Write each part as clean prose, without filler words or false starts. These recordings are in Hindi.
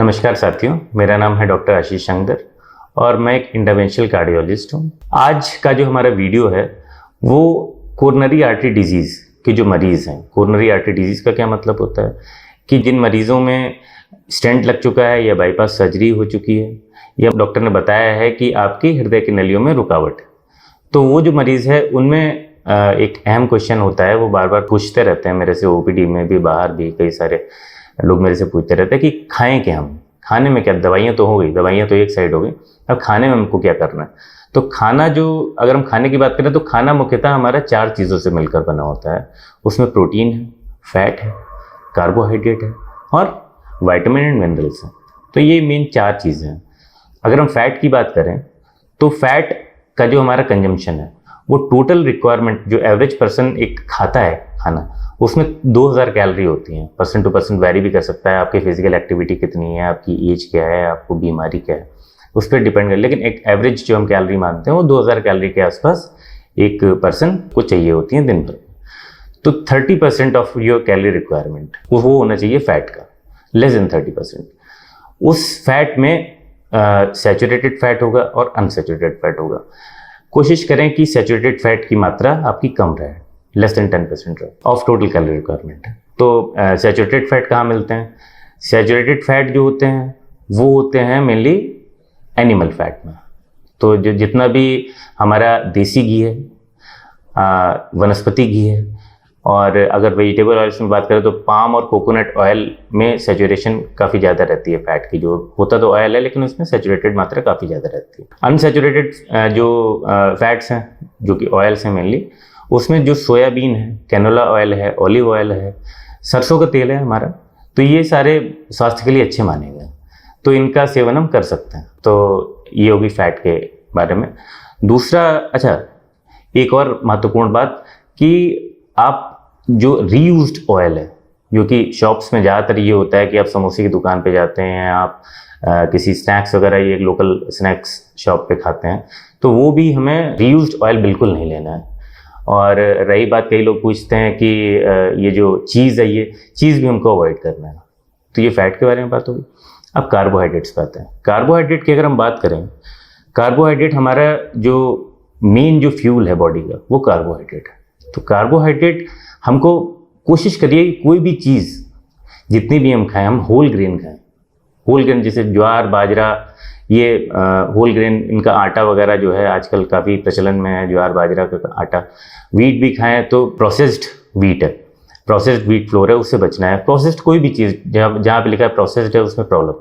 नमस्कार साथियों, मेरा नाम है डॉक्टर आशीष शंकर और मैं एक इंटरवेंशनल कार्डियोलॉजिस्ट हूँ। आज का जो हमारा वीडियो है वो कोरोनरी आर्टरी डिजीज़ के जो मरीज़ हैं। कोरोनरी आर्टरी डिजीज़ का क्या मतलब होता है कि जिन मरीज़ों में स्टेंट लग चुका है या बाईपास सर्जरी हो चुकी है या डॉक्टर ने बताया है कि आपकी हृदय की नलियों में रुकावट है, तो वो जो मरीज़ है उनमें एक अहम क्वेश्चन होता है, वो बार बार पूछते रहते हैं मेरे से, ओपीडी में भी, बाहर भी कई सारे लोग मेरे से पूछते रहते हैं कि खाएं क्या, हम खाने में क्या, दवाइयाँ तो हो गई, दवाइयाँ तो एक साइड हो गई, अब खाने में हमको क्या करना है। तो खाना जो, अगर हम खाने की बात करें तो खाना मुख्यतः हमारा 4 चीज़ों से मिलकर बना होता है। उसमें प्रोटीन है, फैट है, कार्बोहाइड्रेट है और विटामिन एंड मिनरल्स हैं। तो ये मेन 4 चीज़ें हैं। अगर हम फैट की बात करें तो फैट का जो हमारा कंजम्पशन है वो टोटल रिक्वायरमेंट जो एवरेज पर्सन एक खाता है खाना, उसमें 2000 कैलोरी होती हैं। पर्सन टू पर्सन वेरी भी कर सकता है, आपकी फिजिकल एक्टिविटी कितनी है, आपकी एज क्या है, आपको बीमारी क्या है, उस पर डिपेंड कर, लेकिन एक एवरेज जो हम कैलोरी मानते हैं वो 2000 कैलोरी के आसपास एक पर्सन को चाहिए होती है दिन भर। तो 30% ऑफ योर कैलोरी रिक्वायरमेंट वो होना चाहिए फैट का, लेस देन 30%। उस फैट में सैचुरेटेड फैट होगा और अनसैचुरेटेड फैट होगा। कोशिश करें कि सैचुरेटेड फैट की मात्रा आपकी कम रहे, less than 10% of total calorie requirement. तो सैचुरेटेड फैट कहाँ मिलते हैं? सैचुरेटेड फैट जो होते हैं वो होते हैं मेनली एनिमल फैट में। तो जो जितना भी हमारा देसी घी है, वनस्पति घी है, और अगर वेजिटेबल ऑयल्स में बात करें तो पाम और कोकोनट ऑयल में सैचुरेशन काफ़ी ज़्यादा रहती है फैट की। जो होता तो ऑयल है लेकिन उसमें सैचुरेटेड मात्रा काफ़ी ज़्यादा रहती है। अनसैचुरेटेड जो फैट्स हैं, जो कि ऑयल्स हैं मेनली, उसमें जो सोयाबीन है, कैनोला ऑयल है, ऑलिव ऑयल है, सरसों का तेल है हमारा, तो ये सारे स्वास्थ्य के लिए अच्छे माने गए, तो इनका सेवन हम कर सकते हैं। तो ये होगी फैट के बारे में। दूसरा, अच्छा, एक और महत्वपूर्ण बात कि आप जो रीयूज्ड ऑयल है, जो कि शॉप्स में ज़्यादातर ये होता है कि आप समोसे की दुकान पे जाते हैं, आप किसी स्नैक्स वगैरह, ये लोकल स्नैक्स शॉप पे खाते हैं, तो वो भी हमें रीयूज्ड ऑयल बिल्कुल नहीं लेना है। और रही बात, कई लोग पूछते हैं कि ये जो चीज़ है, ये चीज़ भी हमको अवॉइड करना है। तो ये फैट के बारे में बात होगी। अब कार्बोहाइड्रेट्स पे आते हैं। कार्बोहाइड्रेट की अगर हम बात करें, कार्बोहाइड्रेट हमारा जो मेन जो फ्यूल है बॉडी का, वो कार्बोहाइड्रेट है। तो कार्बोहाइड्रेट हमको कोशिश करिए कि कोई भी चीज़ जितनी भी हम खाएं, हम होल ग्रेन खाएं। होल ग्रेन जैसे ज्वार, बाजरा, ये होल ग्रेन, इनका आटा वगैरह जो है आजकल काफ़ी प्रचलन में है, ज्वार बाजरा का आटा। वीट भी खाएं तो प्रोसेस्ड वीट है, प्रोसेस्ड वीट फ्लोर है, उससे बचना है। प्रोसेस्ड कोई भी चीज़ जहाँ पे लिखा है प्रोसेस्ड है उसमें प्रॉब्लम,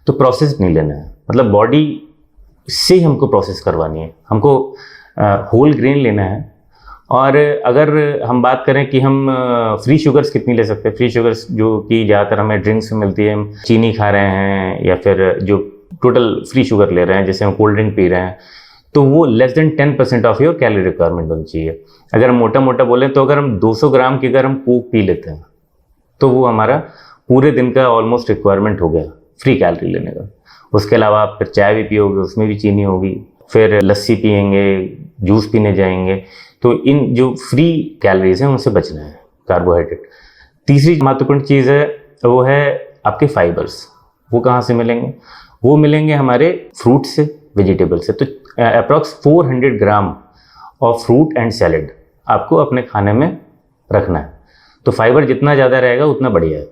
तो प्रोसेस्ड नहीं लेना है। मतलब बॉडी से हमको प्रोसेस करवानी है, हमको होल ग्रेन लेना है। और अगर हम बात करें कि हम फ्री शुगर्स कितनी ले सकते हैं, फ्री शुगर्स जो कि ज़्यादातर हमें ड्रिंक्स में मिलती है, हम चीनी खा रहे हैं या फिर जो टोटल फ्री शुगर ले रहे हैं, जैसे हम कोल्ड ड्रिंक पी रहे हैं, तो वो less than 10% of your calorie requirement होनी चाहिए। अगर हम मोटा मोटा बोलें तो अगर हम 200 ग्राम की अगर हम कोक पी लेते हैं तो वो हमारा पूरे दिन का ऑलमोस्ट रिक्वायरमेंट हो गया फ्री कैलोरी लेने का। उसके अलावा आप फिर चाय भी पियोगे, उसमें भी चीनी होगी, फिर लस्सी पियेंगे, जूस पीने जाएंगे, तो इन जो फ्री कैलोरीज हैं उनसे बचना है, कार्बोहाइड्रेट। तीसरी महत्वपूर्ण चीज़ है वो है आपके फाइबर्स। वो कहाँ से मिलेंगे? वो मिलेंगे हमारे फ्रूट से, वेजिटेबल से। तो approx 400 gram of fruit and salad आपको अपने खाने में रखना है। तो फाइबर जितना ज़्यादा रहेगा उतना बढ़िया है।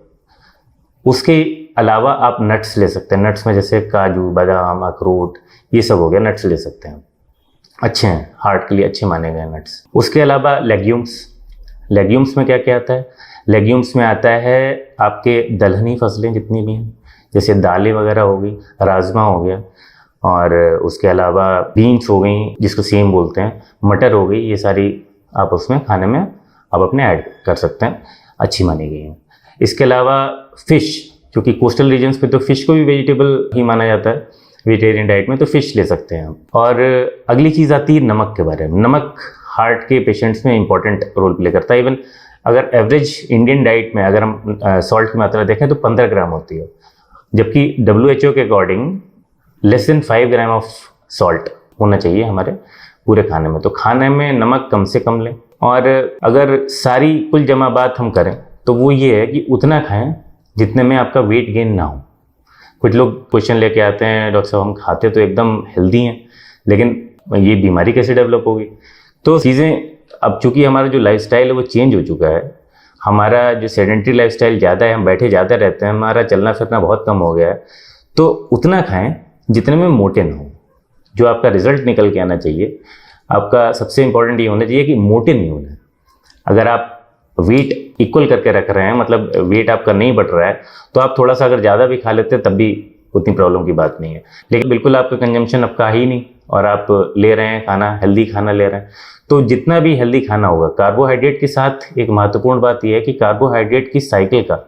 उसके अलावा आप नट्स ले सकते हैं। नट्स में जैसे काजू, बादाम, अखरोट, ये सब हो गया, नट्स ले सकते हैं, अच्छे हैं, हार्ट के लिए अच्छे माने गए नट्स। उसके अलावा लेग्यूम्स। लेग्यूम्स में क्या क्या आता है? लेग्यूम्स में आता है आपके दलहनी फसलें जितनी भी हैं, जैसे दालें वगैरह हो गई, राजमा हो गया, और उसके अलावा बीन्स हो गई जिसको सेम बोलते हैं, मटर हो गई, ये सारी आप उसमें खाने में आप अपने ऐड कर सकते हैं, अच्छी मानी गई हैं। इसके अलावा फ़िश, क्योंकि कोस्टल रीजन्स पे तो फ़िश को भी वेजिटेबल ही माना जाता है वेजिटेरियन डाइट में, तो फ़िश ले सकते हैं हम। और अगली चीज़ आती है नमक के बारे में। नमक हार्ट के पेशेंट्स में इंपॉर्टेंट रोल प्ले करता है। इवन अगर एवरेज इंडियन डाइट में अगर हम सॉल्ट की मात्रा देखें तो 15 ग्राम होती है, जबकि WHO के according less than 5 gram of salt होना चाहिए हमारे पूरे खाने में। तो खाने में नमक कम से कम लें। और अगर सारी कुल जमा बात हम करें तो वो ये है कि उतना खाएं जितने में आपका वेट गेन ना हो। कुछ लोग क्वेश्चन लेके आते हैं, डॉक्टर साहब हम खाते तो एकदम हेल्दी हैं लेकिन ये बीमारी कैसे डेवलप होगी। तो चीज़ें अब चूंकि हमारा जो लाइफस्टाइल है वो चेंज हो चुका है, हमारा जो सेडेंटरी लाइफस्टाइल ज़्यादा है, हम बैठे ज़्यादा रहते हैं, हमारा चलना फिरना बहुत कम हो गया है। तो उतना खाएं जितने में मोटे ना हो। जो आपका रिजल्ट निकल के आना चाहिए, आपका सबसे इंपॉर्टेंट ये होना चाहिए कि मोटे नहीं होना है। अगर आप वेट इक्वल करके रख रहे हैं, मतलब वेट आपका नहीं बढ़ रहा है, तो आप थोड़ा सा अगर ज़्यादा भी खा लेते हैं तब भी उतनी प्रॉब्लम की बात नहीं है। लेकिन बिल्कुल आपका कंजम्पशन अब का ही नहीं और आप ले रहे हैं खाना, हेल्दी खाना ले रहे हैं, तो जितना भी हेल्दी खाना होगा, कार्बोहाइड्रेट के साथ एक महत्वपूर्ण बात यह है कि कार्बोहाइड्रेट की साइकिल का,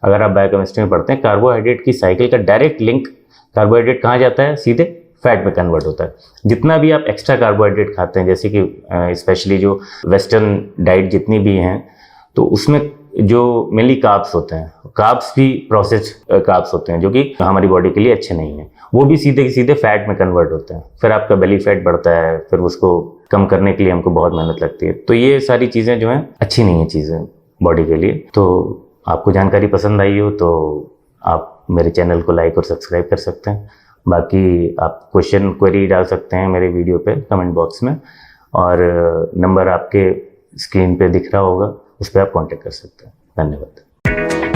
अगर आप बायोकेमिस्ट्री में पढ़ते हैं, कार्बोहाइड्रेट की साइकिल का डायरेक्ट लिंक, कार्बोहाइड्रेट कहाँ जाता है, सीधे फैट में कन्वर्ट होता है। जितना भी आप एक्स्ट्रा कार्बोहाइड्रेट खाते हैं, जैसे कि स्पेशली जो वेस्टर्न डाइट जितनी भी हैं, तो उसमें जो मेनली कार्ब्स होते हैं, कार्ब्स भी प्रोसेस्ड कार्ब्स होते हैं जो कि हमारी बॉडी के लिए अच्छे नहीं हैं, वो भी सीधे सीधे फैट में कन्वर्ट होते हैं। फिर आपका बेली फैट बढ़ता है, फिर उसको कम करने के लिए हमको बहुत मेहनत लगती है। तो ये सारी चीज़ें जो हैं अच्छी नहीं है चीज़ें बॉडी के लिए। तो आपको जानकारी पसंद आई हो तो आप मेरे चैनल को लाइक और सब्सक्राइब कर सकते हैं। बाकी आप क्वेश्चन क्वेरी डाल सकते हैं मेरे वीडियो पे कमेंट बॉक्स में, और नंबर आपके स्क्रीन पे दिख रहा होगा, उस पर आप कांटेक्ट कर सकते हैं। धन्यवाद।